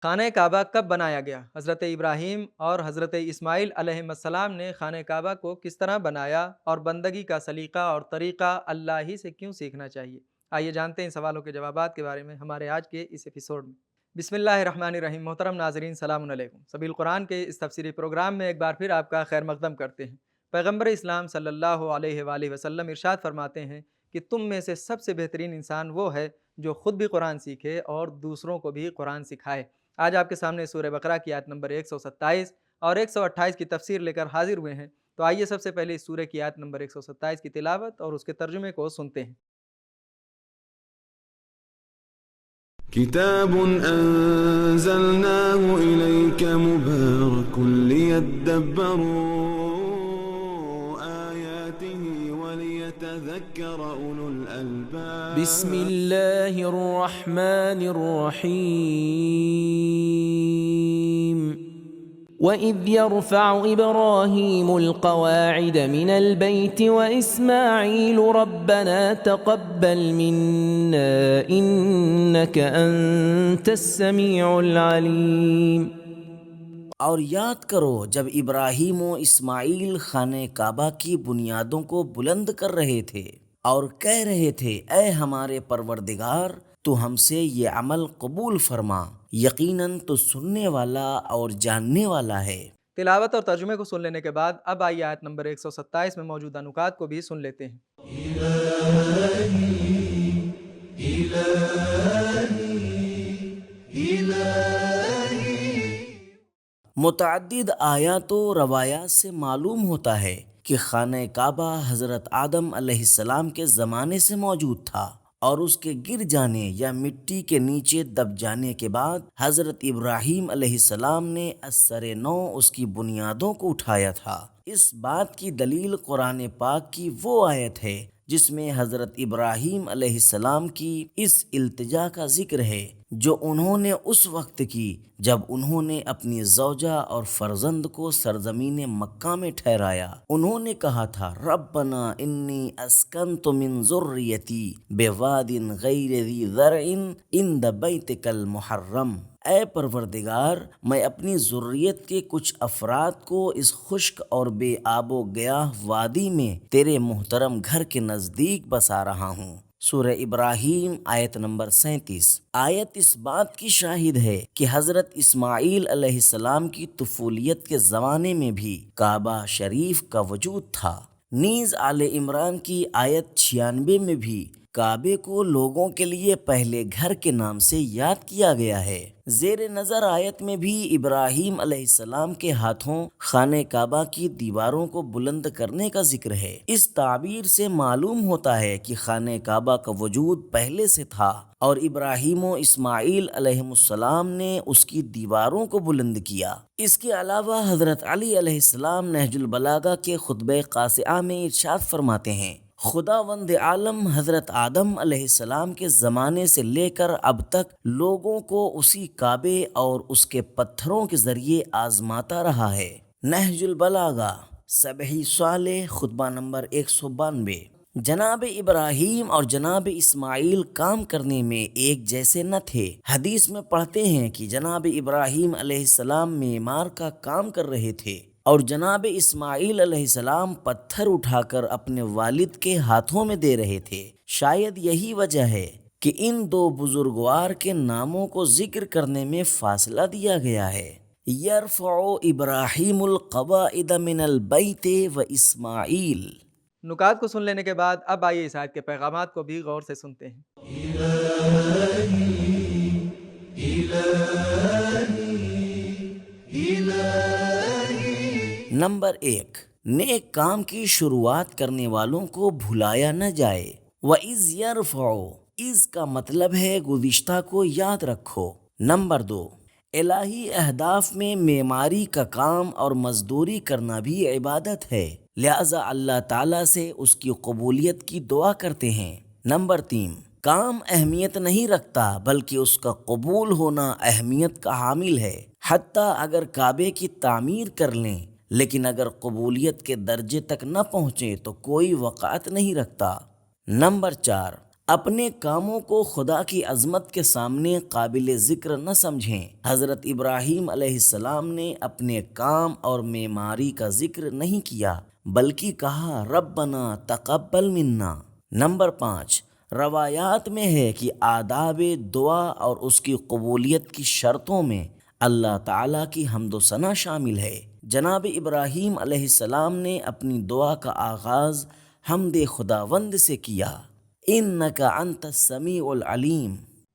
خانہ کعبہ کب بنایا گیا؟ حضرت ابراہیم اور حضرت اسماعیل علیہ السلام نے خانہ کعبہ کو کس طرح بنایا اور بندگی کا سلیقہ اور طریقہ اللہ ہی سے کیوں سیکھنا چاہیے؟ آئیے جانتے ہیں ان سوالوں کے جوابات کے بارے میں ہمارے آج کے اس ایپیسوڈ میں۔ بسم اللہ الرحمن الرحیم۔ محترم ناظرین، سلام علیکم۔ سبیل قرآن کے اس تفسیری پروگرام میں ایک بار پھر آپ کا خیر مقدم کرتے ہیں۔ پیغمبر اسلام صلی اللہ علیہ وآلہ وسلم ارشاد فرماتے ہیں کہ تم میں سے سب سے بہترین انسان وہ ہے جو خود بھی قرآن سیکھے اور دوسروں کو بھی قرآن سکھائے۔ آج آپ کے سامنے سورہ بقرہ کی آیت نمبر 127 اور 128 کی تفسیر لے کر حاضر ہوئے ہیں۔ تو آئیے سب سے پہلے اس سورہ کی آیت نمبر 127 کی تلاوت اور اس کے ترجمے کو سنتے ہیں۔ كتاب أنزلناه إليك مبارك ليدبروا آياته وليتذكر أولو الألباب بسم الله الرحمن الرحيم وَإِذْ يَرْفَعُ إِبْرَاهِيمُ الْقَوَاعِدَ مِنَ الْبَيْتِ وَإِسْمَاعِيلُ رَبَّنَا تَقَبَّلْ مِنَّا إِنَّكَ أَنْتَ السَّمِيعُ الْعَلِيمُ۔ اور یاد کرو جب ابراہیم و اسماعیل خانہ کعبہ کی بنیادوں کو بلند کر رہے تھے اور کہہ رہے تھے اے ہمارے پروردگار تو ہم سے یہ عمل قبول فرما، یقیناً تو سننے والا اور جاننے والا ہے۔ تلاوت اور ترجمے کو سن لینے کے بعد اب آئیے آیت نمبر 127 میں موجودہ نکات کو بھی سن لیتے ہیں۔ متعدد آیات و روایات سے معلوم ہوتا ہے کہ خانہ کعبہ حضرت آدم علیہ السلام کے زمانے سے موجود تھا اور اس کے گر جانے یا مٹی کے نیچے دب جانے کے بعد حضرت ابراہیم علیہ السلام نے ازسر نو اس کی بنیادوں کو اٹھایا تھا۔ اس بات کی دلیل قرآن پاک کی وہ آیت ہے جس میں حضرت ابراہیم علیہ السلام کی اس التجا کا ذکر ہے جو انہوں نے اس وقت کی جب انہوں نے اپنی زوجہ اور فرزند کو سرزمین مکہ میں ٹھہرایا۔ انہوں نے کہا تھا ربنا انی اسکنت من ذریتی بواد غیر ذی زرع عند بیتک المحرم، اے پروردگار میں اپنی ذریت کے کچھ افراد کو اس خشک اور بے آب و گیاہ وادی میں تیرے محترم گھر کے نزدیک بسا رہا ہوں۔ سورہ ابراہیم آیت نمبر 37۔ آیت اس بات کی شاہد ہے کہ حضرت اسماعیل علیہ السلام کی طفولیت کے زمانے میں بھی کعبہ شریف کا وجود تھا۔ نیز آل عمران کی آیت 96 میں بھی کعبے کو لوگوں کے لیے پہلے گھر کے نام سے یاد کیا گیا ہے۔ زیر نظر آیت میں بھی ابراہیم علیہ السلام کے ہاتھوں خانہ کعبہ کی دیواروں کو بلند کرنے کا ذکر ہے۔ اس تعبیر سے معلوم ہوتا ہے کہ خانہ کعبہ کا وجود پہلے سے تھا اور ابراہیم و اسماعیل علیہ السلام نے اس کی دیواروں کو بلند کیا۔ اس کے علاوہ حضرت علی علیہ السلام نہج البلاغہ کے خطبہ قاصعہ میں ارشاد فرماتے ہیں خداوند عالم حضرت آدم علیہ السلام کے زمانے سے لے کر اب تک لوگوں کو اسی کعبے اور اس کے پتھروں کے ذریعے آزماتا رہا ہے۔ نہج البلاغہ سبعی صالح خطبہ نمبر 192۔ جناب ابراہیم اور جناب اسماعیل کام کرنے میں ایک جیسے نہ تھے۔ حدیث میں پڑھتے ہیں کہ جناب ابراہیم علیہ السلام معمار کا کام کر رہے تھے اور جناب اسماعیل علیہ السلام پتھر اٹھا کر اپنے والد کے ہاتھوں میں دے رہے تھے۔ شاید یہی وجہ ہے کہ ان دو بزرگوار کے ناموں کو ذکر کرنے میں فاصلہ دیا گیا ہے۔ یرفع ابراہیم القواعد من البیت و اسماعیل۔ نکات کو سن لینے کے بعد اب آئیے اس آیت کے پیغامات کو بھی غور سے سنتے ہیں۔ نمبر 1، نیک کام کی شروعات کرنے والوں کو بھلایا نہ جائے۔ وَإِذْ يَرْفَعُ، اِذ کا مطلب ہے گزشتہ کو یاد رکھو۔ نمبر 2، الہی اہداف میں معماری کا کام اور مزدوری کرنا بھی عبادت ہے، لہذا اللہ تعالیٰ سے اس کی قبولیت کی دعا کرتے ہیں۔ نمبر 3، کام اہمیت نہیں رکھتا بلکہ اس کا قبول ہونا اہمیت کا حامل ہے، حتیٰ اگر کعبے کی تعمیر کر لیں لیکن اگر قبولیت کے درجے تک نہ پہنچے تو کوئی وقعت نہیں رکھتا۔ نمبر 4، اپنے کاموں کو خدا کی عظمت کے سامنے قابل ذکر نہ سمجھیں۔ حضرت ابراہیم علیہ السلام نے اپنے کام اور معماری کا ذکر نہیں کیا، بلکہ کہا ربنا تقبل منا۔ نمبر 5، روایات میں ہے کہ آداب دعا اور اس کی قبولیت کی شرطوں میں اللہ تعالیٰ کی حمد و ثنا شامل ہے۔ جناب ابراہیم علیہ السلام نے اپنی دعا کا آغاز حمد خداوند سے کیا، انک انت السمیع العلیم۔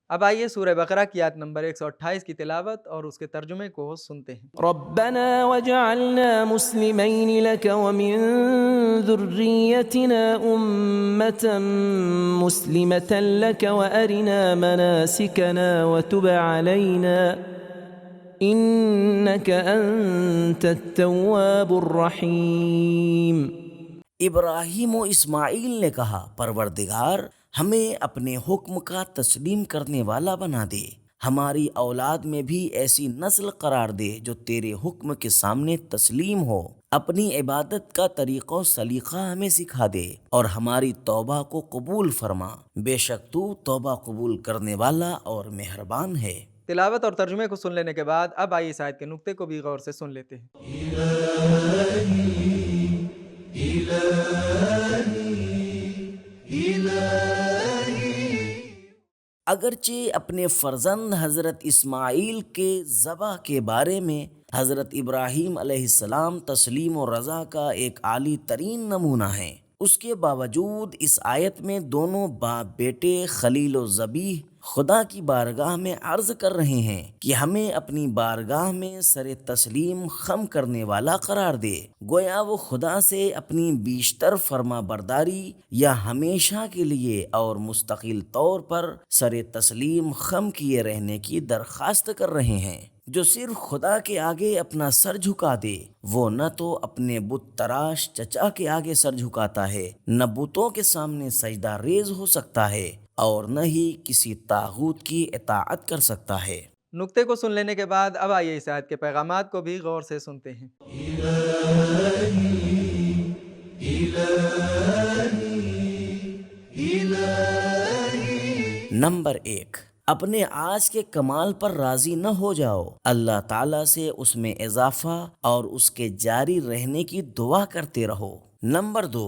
اب آئیے سورہ بقرہ کی آیت نمبر 128 کی تلاوت اور اس کے ترجمے کو سنتے ہیں۔ ربنا وجعلنا مسلمين لك ومن ذريتنا أمة مسلمة لك وأرنا مناسكنا وتب علينا إنك أنت التواب الرحيم۔ ابراہیم و اسماعیل نے کہا پروردگار ہمیں اپنے حکم کا تسلیم کرنے والا بنا دے، ہماری اولاد میں بھی ایسی نسل قرار دے جو تیرے حکم کے سامنے تسلیم ہو، اپنی عبادت کا طریقہ و سلیقہ ہمیں سکھا دے اور ہماری توبہ کو قبول فرما، بے شک تو توبہ قبول کرنے والا اور مہربان ہے۔ تلاوت اور ترجمے کو سن لینے کے بعد اب آئیے اس آیت کے نقطے کو بھی غور سے سن لیتے ہیں۔ اگرچہ اپنے فرزند حضرت اسماعیل کے ذبح کے بارے میں حضرت ابراہیم علیہ السلام تسلیم و رضا کا ایک عالی ترین نمونہ ہیں، اس کے باوجود اس آیت میں دونوں باپ بیٹے خلیل و ذبیح خدا کی بارگاہ میں عرض کر رہے ہیں کہ ہمیں اپنی بارگاہ میں سر تسلیم خم کرنے والا قرار دے، گویا وہ خدا سے اپنی بیشتر فرما برداری یا ہمیشہ کے لیے اور مستقل طور پر سر تسلیم خم کیے رہنے کی درخواست کر رہے ہیں۔ جو صرف خدا کے آگے اپنا سر جھکا دے وہ نہ تو اپنے بت تراش چچا کے آگے سر جھکاتا ہے، نہ بتوں کے سامنے سجدہ ریز ہو سکتا ہے اور نہ ہی کسی طاغوت کی اطاعت کر سکتا ہے۔ نقطے کو سن لینے کے بعد اب آئیے اس آیت کے پیغامات کو بھی غور سے سنتے ہیں۔ نمبر 1، اپنے آج کے کمال پر راضی نہ ہو جاؤ، اللہ تعالیٰ سے اس میں اضافہ اور اس کے جاری رہنے کی دعا کرتے رہو۔ نمبر 2،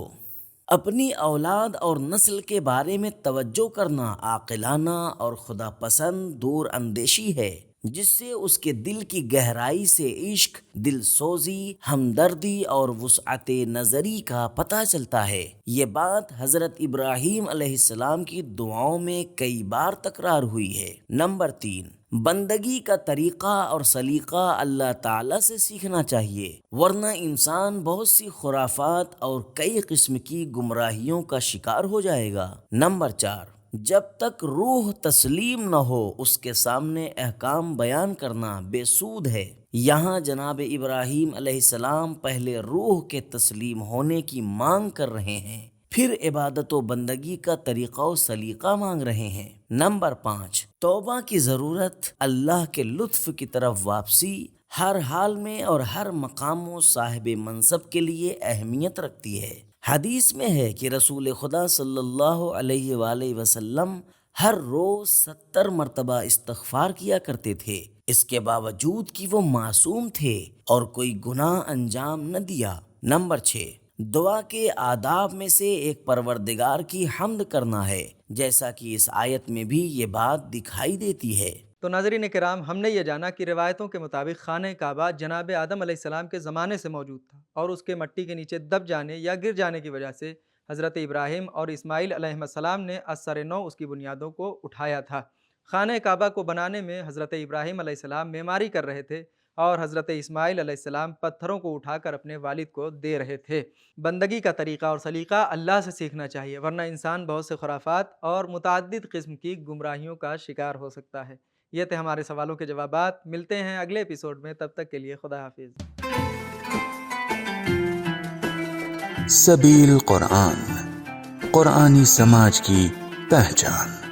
اپنی اولاد اور نسل کے بارے میں توجہ کرنا عاقلانہ اور خدا پسند دور اندیشی ہے، جس سے اس کے دل کی گہرائی سے عشق، دل سوزی، ہمدردی اور وسعت نظری کا پتہ چلتا ہے۔ یہ بات حضرت ابراہیم علیہ السلام کی دعاؤں میں کئی بار تکرار ہوئی ہے۔ نمبر 3، بندگی کا طریقہ اور سلیقہ اللہ تعالیٰ سے سیکھنا چاہیے، ورنہ انسان بہت سی خرافات اور کئی قسم کی گمراہیوں کا شکار ہو جائے گا۔ نمبر 4، جب تک روح تسلیم نہ ہو اس کے سامنے احکام بیان کرنا بے سود ہے۔ یہاں جناب ابراہیم علیہ السلام پہلے روح کے تسلیم ہونے کی مانگ کر رہے ہیں، پھر عبادت و بندگی کا طریقہ و سلیقہ مانگ رہے ہیں۔ نمبر 5، توبہ کی ضرورت، اللہ کے لطف کی طرف واپسی ہر حال میں اور ہر مقام و صاحب منصب کے لیے اہمیت رکھتی ہے۔ حدیث میں ہے کہ رسول خدا صلی اللہ علیہ وآلہ وسلم ہر روز 70 مرتبہ استغفار کیا کرتے تھے، اس کے باوجود کہ وہ معصوم تھے اور کوئی گناہ انجام نہ دیا۔ نمبر 6، دعا کے آداب میں سے ایک پروردگار کی حمد کرنا ہے، جیسا کہ اس آیت میں بھی یہ بات دکھائی دیتی ہے۔ تو ناظرین کرام، ہم نے یہ جانا کہ روایتوں کے مطابق خانہ کعبہ جناب آدم علیہ السلام کے زمانے سے موجود تھا اور اس کے مٹی کے نیچے دب جانے یا گر جانے کی وجہ سے حضرت ابراہیم اور اسماعیل علیہ السلام نے از سر نو اس کی بنیادوں کو اٹھایا تھا۔ خانہ کعبہ کو بنانے میں حضرت ابراہیم علیہ السلام معماری کر رہے تھے اور حضرت اسماعیل علیہ السلام پتھروں کو اٹھا کر اپنے والد کو دے رہے تھے۔ بندگی کا طریقہ اور سلیقہ اللہ سے سیکھنا چاہیے، ورنہ انسان بہت سے خرافات اور متعدد قسم کی گمراہیوں کا شکار ہو سکتا ہے۔ یہ تھے ہمارے سوالوں کے جوابات۔ ملتے ہیں اگلے ایپیسوڈ میں، تب تک کے لیے خدا حافظ۔ سبیل قرآن، قرآنی سماج کی پہچان۔